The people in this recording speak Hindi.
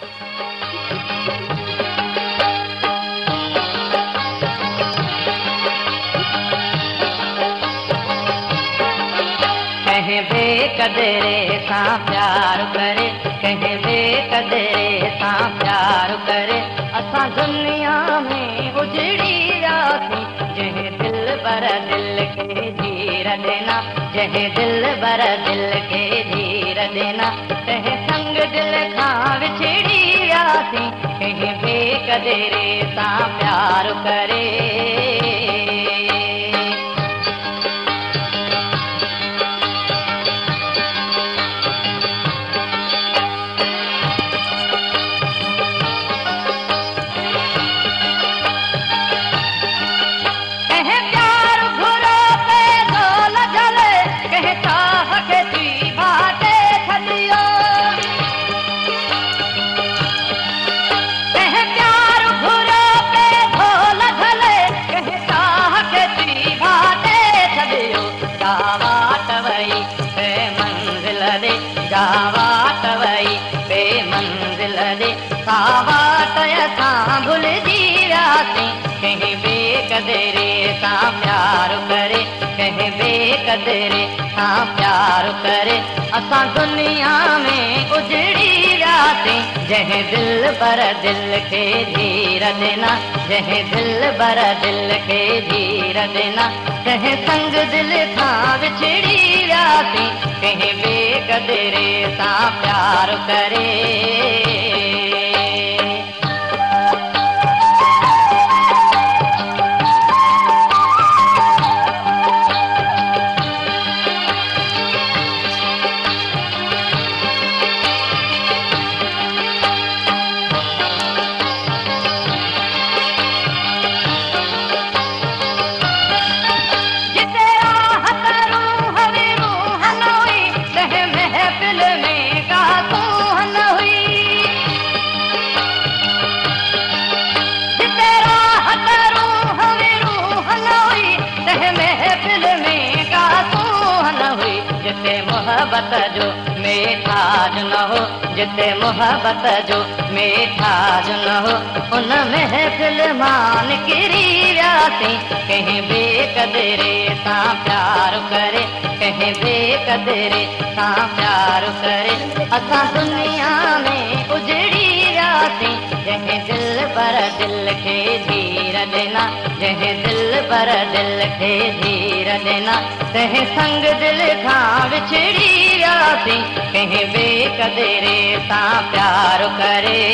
कहीं बेकदरे सां प्यार करे, कहीं बेकदरे सां प्यार करे। असां दुनिया में उजड़ी वियासीं, जंहिं दिल बर दिल के जीर देना, जंहिं दिल बर दिल के जीर देना। तंहिं संग दिल खां विछड़ी वियासीं, कहीं बेकदरे सां प्यार करे। जावाट वई बे मंजिल दे, सावाट असां भुलिजी वियासीं, कहीं बेकदरे सां प्यार करे, कहीं बेकदरे सां प्यार करे। असां दुनिया में उजड़ी वियासीं, जंहिं दिल पर दिल के जीर देना, जंहिं दिल पर दिल के जीर देना। तंहिं संग दिल खां विछड़ी वियासीं, कहीं बेकदरे सां प्यार करे। जिते मोहब्बत जो मेठाज न हो, जिते मोहब्बत जो मेठाज न हो, उन महफिल मां निकिरी वियासीं, कहीं बेकदरे सां प्यार करे, कहीं बेकदरे सां प्यार करे। असां दुनिया में उजड़ी वियासीं, जंहिं दिल पर दिल के जीर देना, जंहिं दिल पर दिल के जीर देना। तंहिं संग दिल खां विछड़ी वियासीं, कहीं बेकदरे सां प्यार करे।